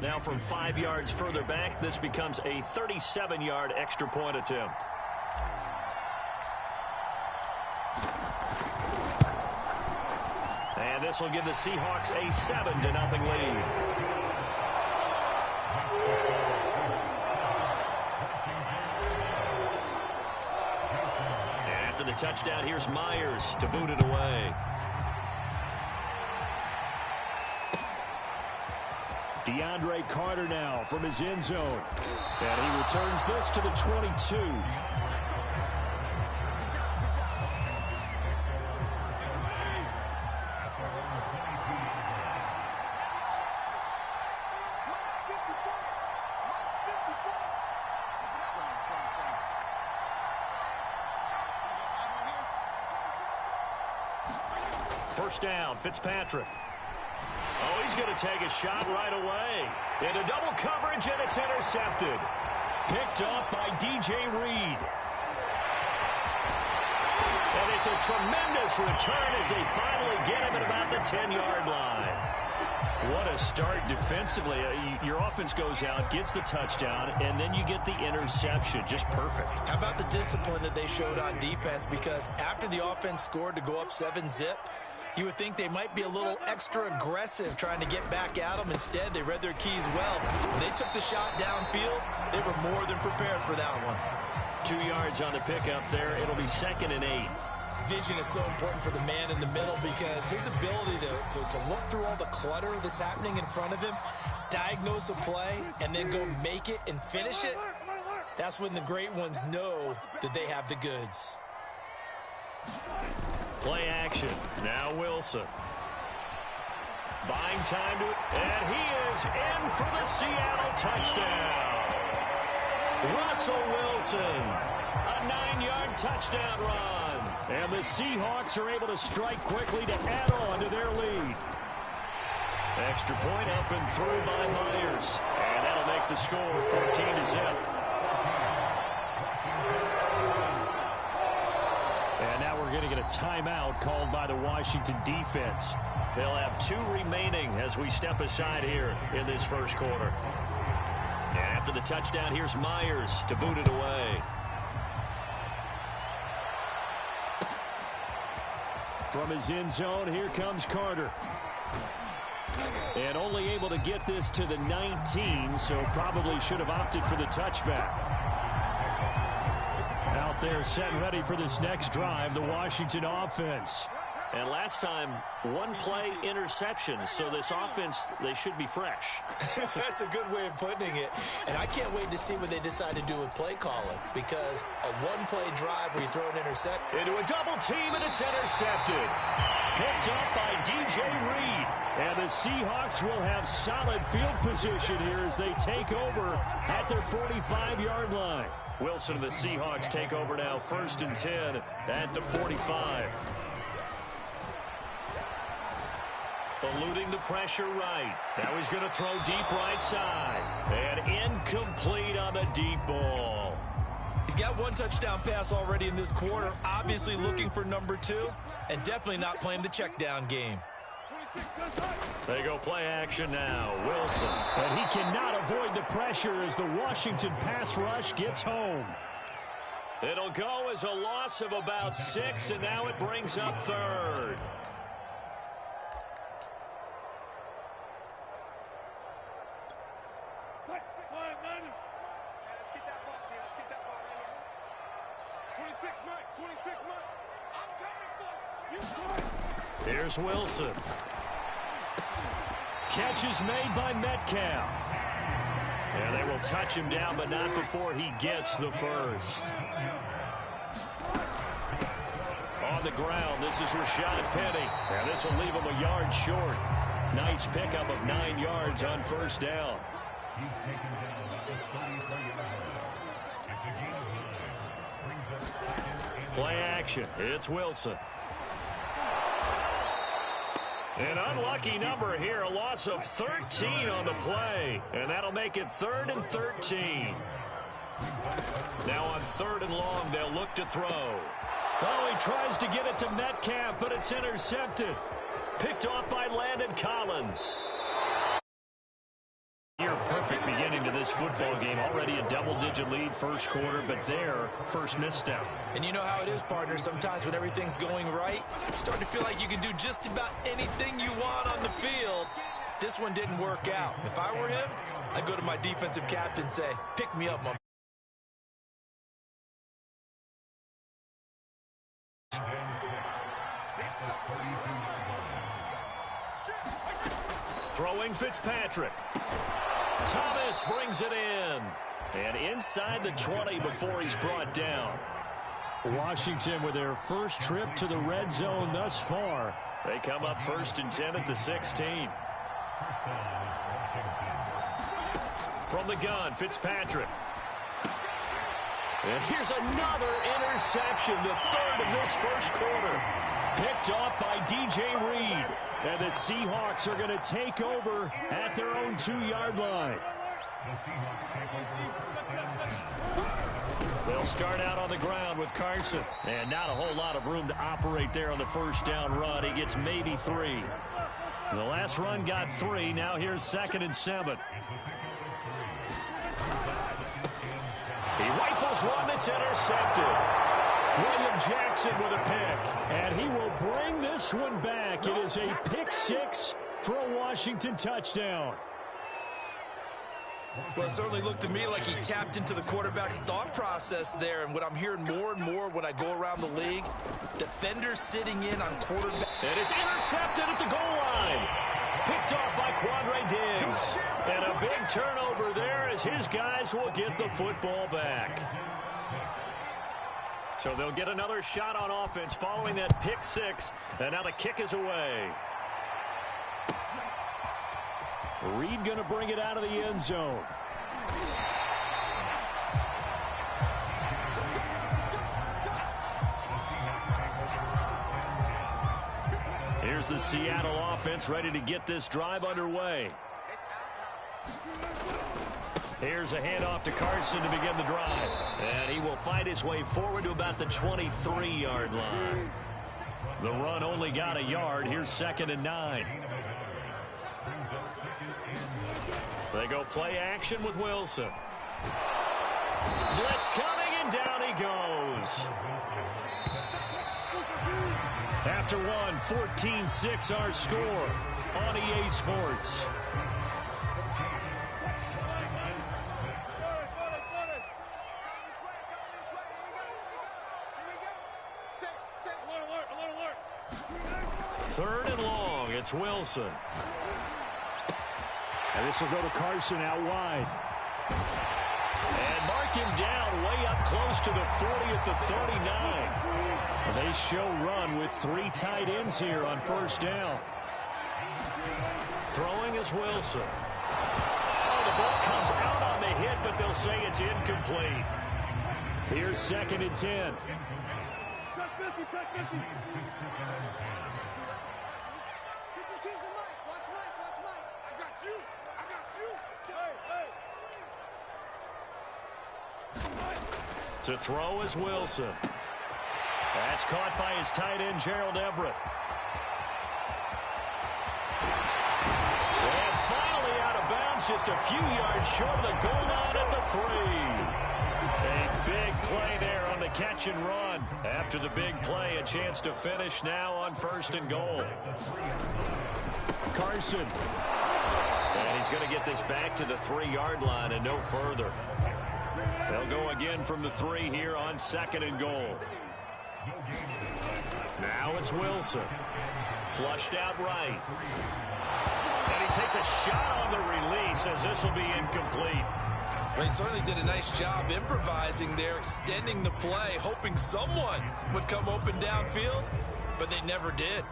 Now from 5 yards further back, this becomes a 37-yard extra point attempt. And this will give the Seahawks a 7-0 lead. And after the touchdown, here's Myers to boot it away. DeAndre Carter now from his end zone. And he returns this to the 22. First down, Fitzpatrick. Oh, he's going to take a shot right away. Into double coverage, and it's intercepted. Picked off by DJ Reed. And it's a tremendous return as they finally get him at about the 10-yard line. What a start defensively. Your offense goes out, gets the touchdown, and then you get the interception. Just perfect. How about the discipline that they showed on defense? Because after the offense scored to go up 7-zip, you would think they might be a little extra aggressive trying to get back at them. Instead, they read their keys well. When they took the shot downfield, they were more than prepared for that one. 2 yards on the pickup there. It'll be 2nd and 8. Vision is so important for the man in the middle because his ability to look through all the clutter that's happening in front of him, diagnose a play, and then go make it and finish it, that's when the great ones know that they have the goods. Play action. Now Wilson. Buying time to, and he is in for the Seattle touchdown. Russell Wilson, a 9-yard touchdown run. And the Seahawks are able to strike quickly to add on to their lead. Extra point up and through by Myers. And that'll make the score 14-0. And now we're going to get a timeout called by the Washington defense. They'll have 2 remaining as we step aside here in this first quarter. And after the touchdown, here's Myers to boot it away. From his end zone, here comes Carter. And only able to get this to the 19, so probably should have opted for the touchback. Out there set and ready for this next drive, the Washington offense. And last time, 1 play interception, so this offense, they should be fresh. That's a good way of putting it. And I can't wait to see what they decide to do with play calling, because a 1-play drive where you throw an intercept. Into a double team, and it's intercepted. Picked up by DJ Reed. And the Seahawks will have solid field position here as they take over at their 45-yard line. Wilson and the Seahawks take over now, 1st and 10 at the 45. Eluding the pressure right. Now he's going to throw deep right side. And incomplete on the deep ball. He's got 1 touchdown pass already in this quarter. Obviously looking for number 2. And definitely not playing the check down game. They go play action now. Wilson. And he cannot avoid the pressure as the Washington pass rush gets home. It'll go as a loss of about 6, and now it brings up 3rd. Here's Wilson. Catch is made by Metcalf. And they will touch him down, but not before he gets the first. On the ground, this is Rashad Penny. And this will leave him a yard short. Nice pickup of 9 yards on 1st down. Play action. It's Wilson. An unlucky number here, a loss of 13 on the play. And that'll make it 3rd and 13. Now on 3rd and long, they'll look to throw. Oh, he tries to get it to Metcalf, but it's intercepted. Picked off by Landon Collins. Your football game. Already a double-digit lead first quarter, but their first misstep. And you know how it is, partner. Sometimes when everything's going right, you start to feel like you can do just about anything you want on the field. This one didn't work out. If I were him, I'd go to my defensive captain and say, pick me up, my. Throwing Fitzpatrick. Thomas brings it in. And inside the 20 before he's brought down. Washington with their first trip to the red zone thus far. They come up 1st and 10 at the 16. From the gun, Fitzpatrick. And here's another interception, the third of this first quarter. Picked off by DJ Reed. And the Seahawks are going to take over at their own 2-yard line. They'll start out on the ground with Carson. And not a whole lot of room to operate there on the first down run. He gets maybe 3. The last run got 3. Now here's 2nd and 7. He rifles one that's intercepted. William Jackson with a pick. And he will bring this one back. It is a pick 6 for a Washington touchdown. Well, it certainly looked to me like he tapped into the quarterback's thought process there. And what I'm hearing more and more when I go around the league, defenders sitting in on quarterback. And it's intercepted at the goal line. Picked off by Quandre Diggs. And a big turnover there as his guys will get the football back. So they'll get another shot on offense following that pick 6. And now the kick is away. Reed going to bring it out of the end zone. Here's the Seattle offense ready to get this drive underway. Here's a handoff to Carson to begin the drive. And he will fight his way forward to about the 23-yard line. The run only got a yard. Here's 2nd and 9. They go play action with Wilson. Blitz coming, and down he goes. After one, 14-6 our score on EA Sports. Third and long, it's Wilson. And this will go to Carson out wide. And mark him down way up close to the 40 at the 39. They show run with 3 tight ends here on first down. Throwing is Wilson. Oh, the ball comes out on the hit, but they'll say it's incomplete. Here's 2nd and 10. To throw is Wilson. That's caught by his tight end, Gerald Everett. And finally out of bounds, just a few yards short of the goal line at the 3. A big play there on the catch and run. After the big play, a chance to finish now on 1st and goal. Carson. And he's going to get this back to the 3-yard line and no further. They'll go again from the 3 here on 2nd and goal. Now it's Wilson. Flushed out right. And he takes a shot on the release as this will be incomplete. Well, he certainly did a nice job improvising there, extending the play, hoping someone would come open downfield, but they never did.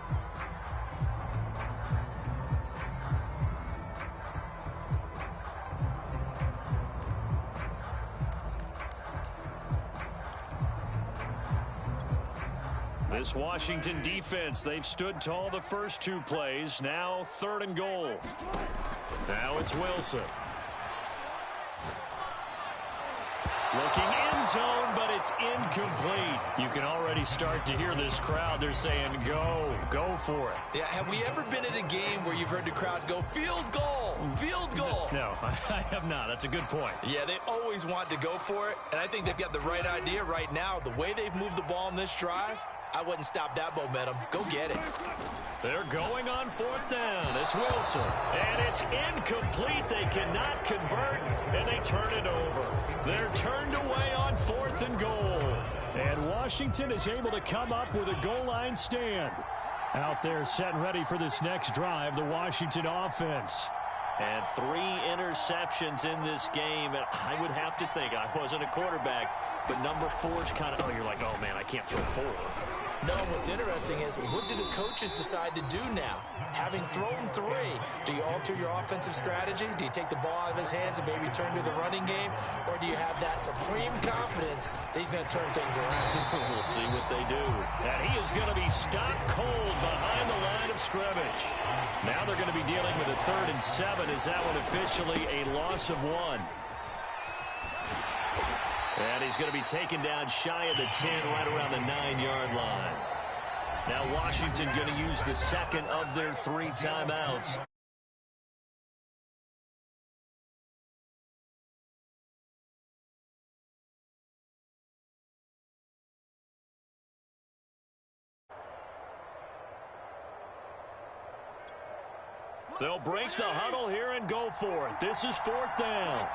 This Washington defense, they've stood tall the first 2 plays. Now 3rd and goal. Now it's Wilson. Looking end zone, but it's incomplete. You can already start to hear this crowd. They're saying, go for it. Yeah, have we ever been at a game where you've heard the crowd go, field goal, field goal? No, I have not. That's a good point. Yeah, they always want to go for it, and I think they've got the right idea right now. The way they've moved the ball in this drive, I wouldn't stop that momentum. Go get it. They're going on 4th down. It's Wilson. And it's incomplete. They cannot convert, and they turn it over. They're turned away on 4th and goal. And Washington is able to come up with a goal line stand. Out there set and ready for this next drive, the Washington offense. And 3 interceptions in this game. And I would have to think, I wasn't a quarterback, but number 4's kind of, you're like, oh, man, I can't throw 4. No, what's interesting is, what do the coaches decide to do now? Having thrown 3, do you alter your offensive strategy? Do you take the ball out of his hands and maybe turn to the running game? Or do you have that supreme confidence that he's going to turn things around? We'll see what they do. And he is going to be stopped cold behind the line of scrimmage. Now they're going to be dealing with a 3rd and 7. Is that one officially a loss of 1? And he's going to be taken down shy of the 10, right around the 9-yard line. Now Washington going to use the 2nd of their 3 timeouts. They'll break the huddle here and go for it. This is 4th down.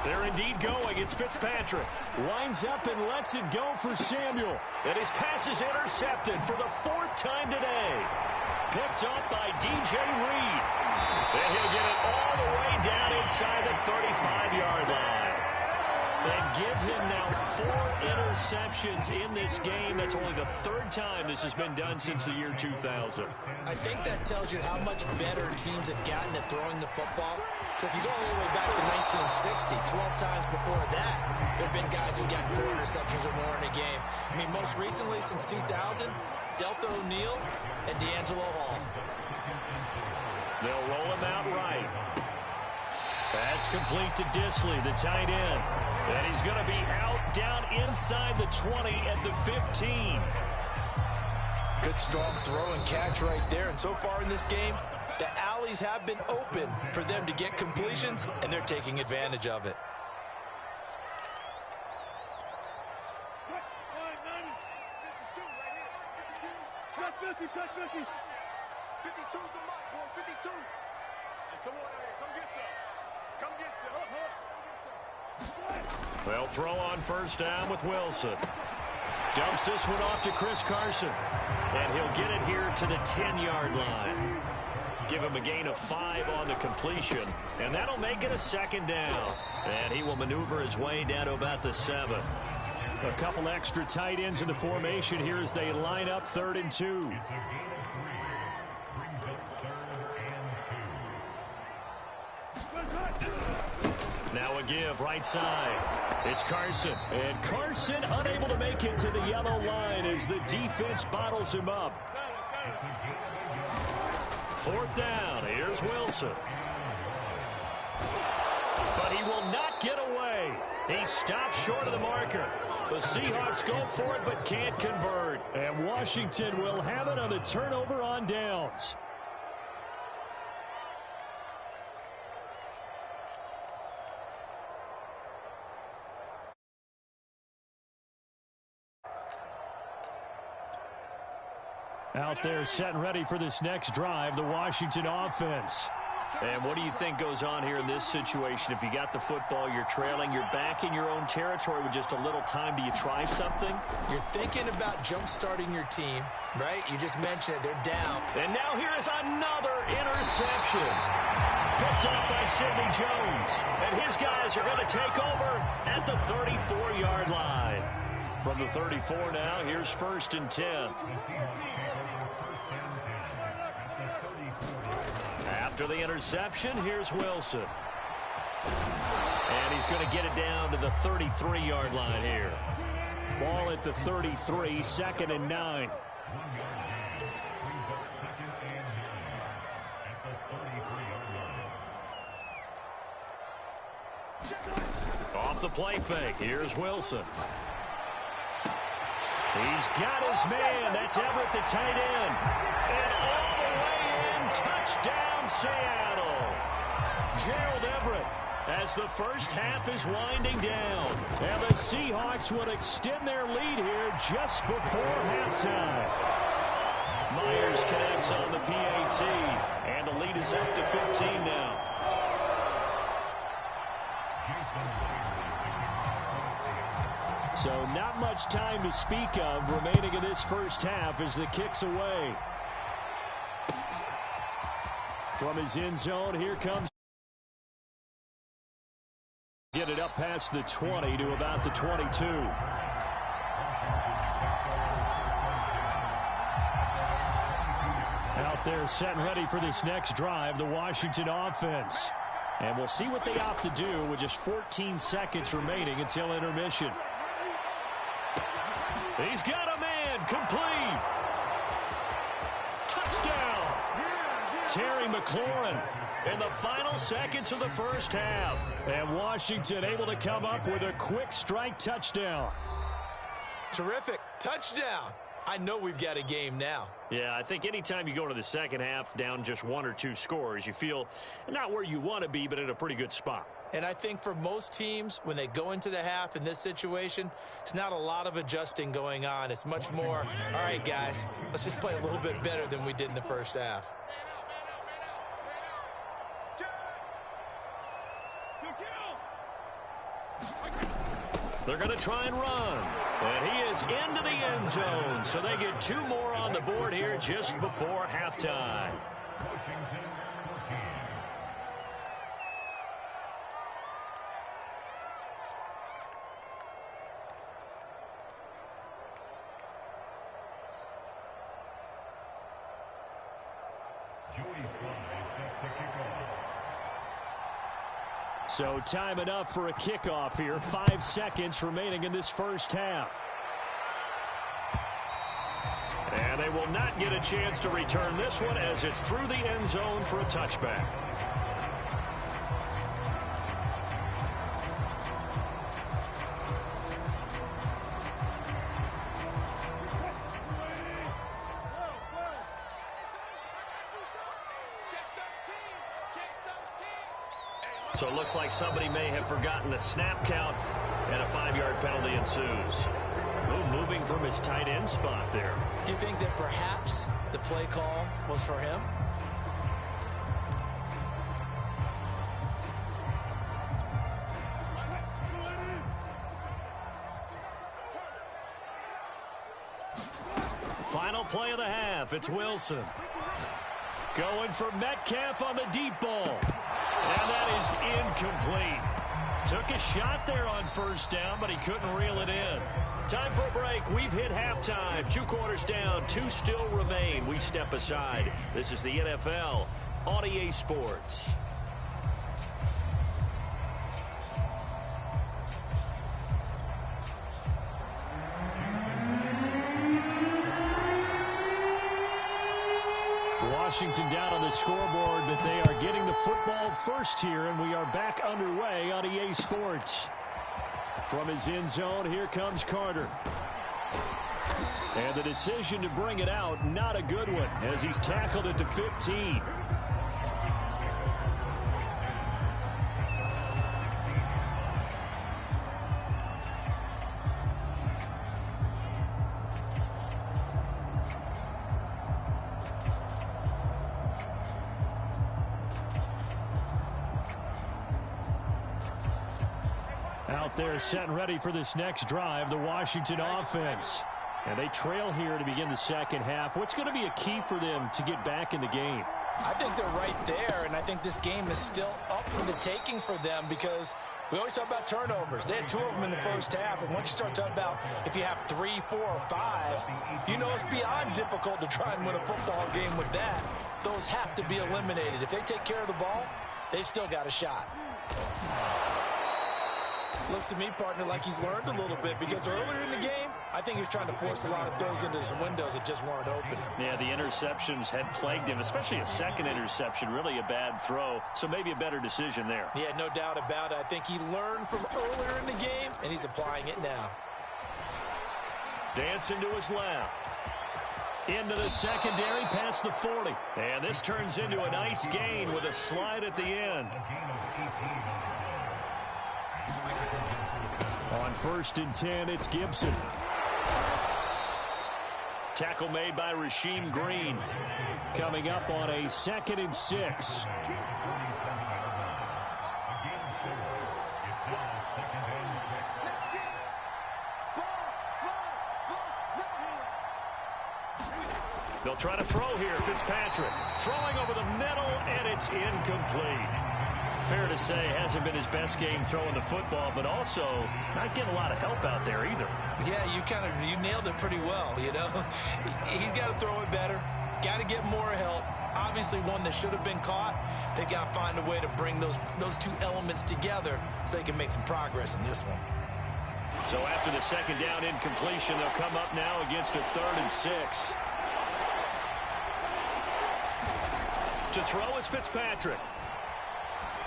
They're indeed going. It's Fitzpatrick. Winds up and lets it go for Samuel. And his pass is intercepted for the 4th time today. Picked up by DJ Reed. And he'll get it all the way down inside the 35-yard line. And give him now 4 interceptions in this game. That's only the 3rd time this has been done since the year 2000. I think that tells you how much better teams have gotten at throwing the football. If you go all the way back to 1960, 12 times before that, there have been guys who got 4 interceptions or more in a game. I mean, most recently, since 2000, Delta O'Neal and D'Angelo Hall. They'll roll him out right. That's complete to Disley, the tight end. And he's going to be out down inside the 20 at the 15. Good strong throw and catch right there. And so far in this game, the alleys have been open for them to get completions, and they're taking advantage of it. Touch 50, touch 50. 52's the mark, boy, 52. Hey, come on out here, come get some. Come get some. They'll throw on 1st down with Wilson. Dumps this one off to Chris Carson. And he'll get it here to the 10-yard line. Give him a gain of 5 on the completion. And that'll make it a 2nd down. And he will maneuver his way down to about the 7. A couple extra tight ends in the formation here as they line up 3rd and 2. Now a give right side. It's Carson. And Carson unable to make it to the yellow line as the defense bottles him up. 4th down. Here's Wilson. But he will not get away. He stopped short of the marker. The Seahawks go for it but can't convert. And Washington will have it on the turnover on downs. Out there set and ready for this next drive, the Washington offense. And what do you think goes on here in this situation? If you got the football, you're trailing, you're back in your own territory with just a little time. Do you try something? You're thinking about jump-starting your team, right? You just mentioned it. They're down. And now here is another interception. Picked up by Sidney Jones. And his guys are going to take over at the 34-yard line. From the 34 now, here's 1st and 10. After the interception, here's Wilson. And he's going to get it down to the 33-yard line here. Ball at the 33, 2nd and 9. Off the play fake, here's Wilson. He's got his man. That's Everett, the tight end. And all the way in, touchdown, Seattle. Gerald Everett, as the first half is winding down. And the Seahawks would extend their lead here just before halftime. Myers connects on the PAT, and the lead is up to 15 now. So not much time to speak of remaining in this first half as the kick's away. From his end zone, here comes. Get it up past the 20 to about the 22. Out there set and ready for this next drive, the Washington offense. And we'll see what they opt to do with just 14 seconds remaining until intermission. He's got a man, complete. Touchdown. Terry McLaurin in the final seconds of the first half. And Washington able to come up with a quick strike touchdown. Terrific. Touchdown. I know we've got a game now. Yeah, I think anytime you go into the second half down just 1 or 2 scores, you feel not where you want to be, but in a pretty good spot. And I think for most teams, when they go into the half in this situation, it's not a lot of adjusting going on. It's much more, all right, guys, let's just play a little bit better than we did in the first half. They're going to try and run. And he is into the end zone. So they get 2 more on the board here just before halftime. So time enough for a kickoff here. 5 seconds remaining in this first half. And they will not get a chance to return this one as it's through the end zone for a touchback. So it looks like somebody may have forgotten the snap count, and a 5-yard penalty ensues. Moving from his tight end spot there. Do you think that perhaps the play call was for him? Final play of the half. It's Wilson. Going for Metcalf on the deep ball. And that is incomplete. Took a shot there on first down, but he couldn't reel it in. Time for a break. We've hit halftime. 2 quarters down, 2 still remain. We step aside. This is the NFL on EA Sports. Washington down on the scoreboard, but they are getting the football first here, and we are back underway on EA Sports. From his end zone, here comes Carter. And the decision to bring it out, not a good one, as he's tackled at the 15. Out there set and ready for this next drive, the Washington offense. And they trail here to begin the second half. What's going to be a key for them to get back in the game? I think they're right there, and I think this game is still up for the taking for them because we always talk about turnovers. They had 2 of them in the first half, and once you start talking about if you have 3, 4, or 5, you know it's beyond difficult to try and win a football game with that. Those have to be eliminated. If they take care of the ball, they've still got a shot. Looks to me, partner, like he's learned a little bit, because earlier in the game, I think he was trying to force a lot of throws into some windows that just weren't open. Yeah, the interceptions had plagued him, especially a second interception, really a bad throw, so maybe a better decision there. Yeah, no doubt about it. I think he learned from earlier in the game, and he's applying it now. Dancing to his left. Into the secondary past the 40. And this turns into a nice gain with a slide at the end. On 1st and 10, it's Gibson. Tackle made by Rasheem Green. Coming up on a 2nd and 6. They'll try to throw here. Fitzpatrick throwing over the middle, and it's incomplete. Fair to say, hasn't been his best game throwing the football, but also not getting a lot of help out there either. Yeah, you nailed it pretty well, you know. He's got to throw it better. Got to get more help. Obviously one that should have been caught. They've got to find a way to bring those two elements together so they can make some progress in this one. So after the 2nd down incompletion, they'll come up now against a 3rd and 6. To throw is Fitzpatrick.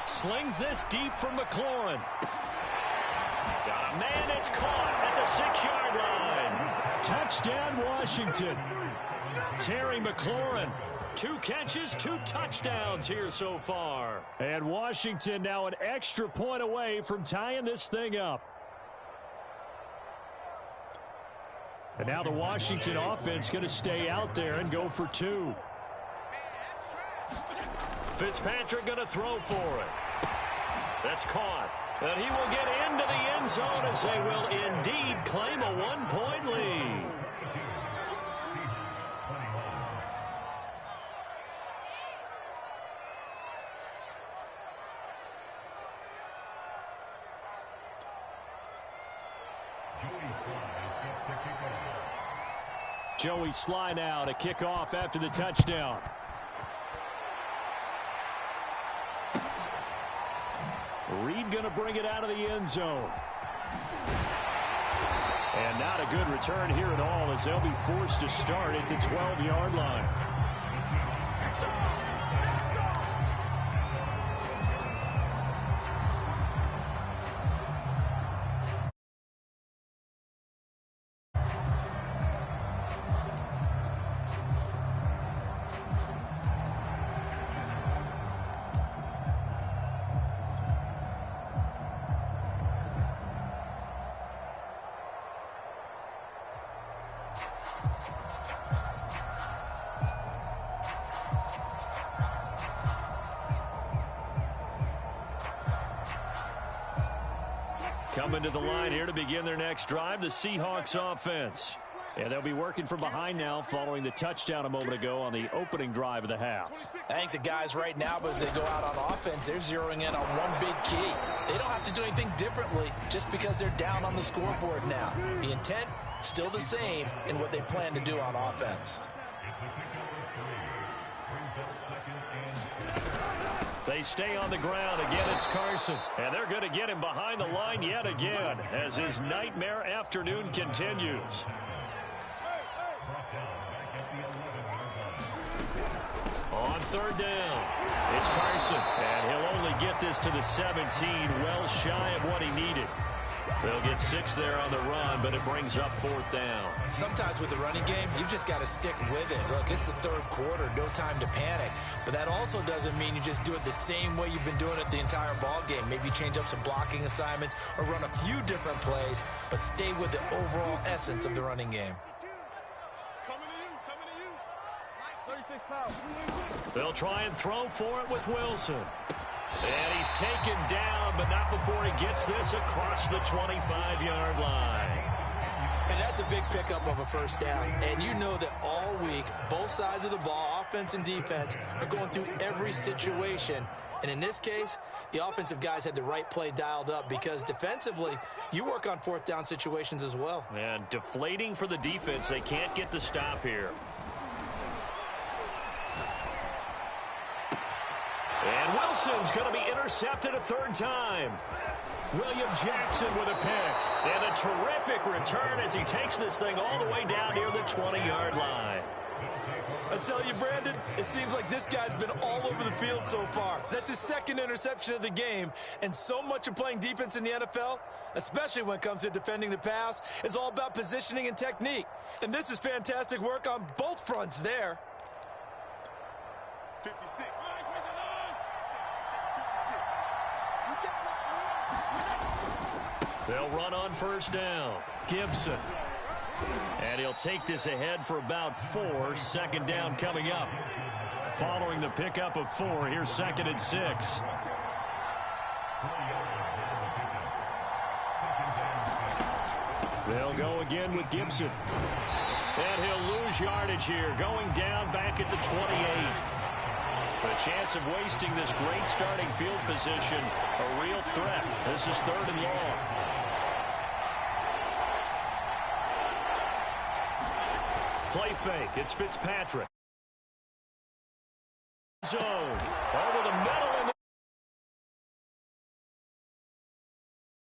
Slings this deep from McLaurin. Got a man, it's caught at the 6-yard line. Touchdown, Washington. Terry McLaurin. 2 catches, 2 touchdowns here so far. And Washington now an extra point away from tying this thing up. And now the Washington offense going to stay out there and go for 2. Fitzpatrick going to throw for it. That's caught. And he will get into the end zone as they will indeed claim a 1-point lead. Joey Sly now to kick off after the touchdown. Reed going to bring it out of the end zone. And not a good return here at all as they'll be forced to start at the 12-yard line. Coming to the line here to begin their next drive, the Seahawks offense. And they'll be working from behind now following the touchdown a moment ago on the opening drive of the half. I think the guys right now, as they go out on offense, they're zeroing in on one big key. They don't have to do anything differently just because they're down on the scoreboard now. The intent, still the same in what they plan to do on offense. They stay on the ground. Again, it's Carson. And they're going to get him behind the line yet again as his nightmare afternoon continues. On 3rd down, it's Carson. And he'll only get this to the 17, well shy of what he needed. They'll get 6 there on the run, but it brings up 4th down. Sometimes with the running game, you've just got to stick with it. Look, it's the 3rd quarter, no time to panic. But that also doesn't mean you just do it the same way you've been doing it the entire ball game. Maybe change up some blocking assignments or run a few different plays, but stay with the overall essence of the running game. They'll try and throw for it with Wilson. And he's taken down, but not before he gets this across the 25-yard line. And that's a big pickup of a 1st down. And you know that all week, both sides of the ball, offense and defense, are going through every situation. And in this case, the offensive guys had the right play dialed up because defensively, you work on 4th down situations as well. And deflating for the defense. They can't get the stop here. And Wilson's going to be intercepted a 3rd time. William Jackson with a pick. And a terrific return as he takes this thing all the way down near the 20-yard line. I tell you, Brandon, it seems like this guy's been all over the field so far. That's his second interception of the game. And so much of playing defense in the NFL, especially when it comes to defending the pass, is all about positioning and technique. And this is fantastic work on both fronts there. 56. They'll run on first down. Gibson. And he'll take this ahead for about 4. Second down coming up. Following the pickup of 4, here's 2nd and 6. They'll go again with Gibson. And he'll lose yardage here, going down back at the 28. The chance of wasting this great starting field position, a real threat. This is 3rd and long. Play fake. It's Fitzpatrick. Zone. Over the middle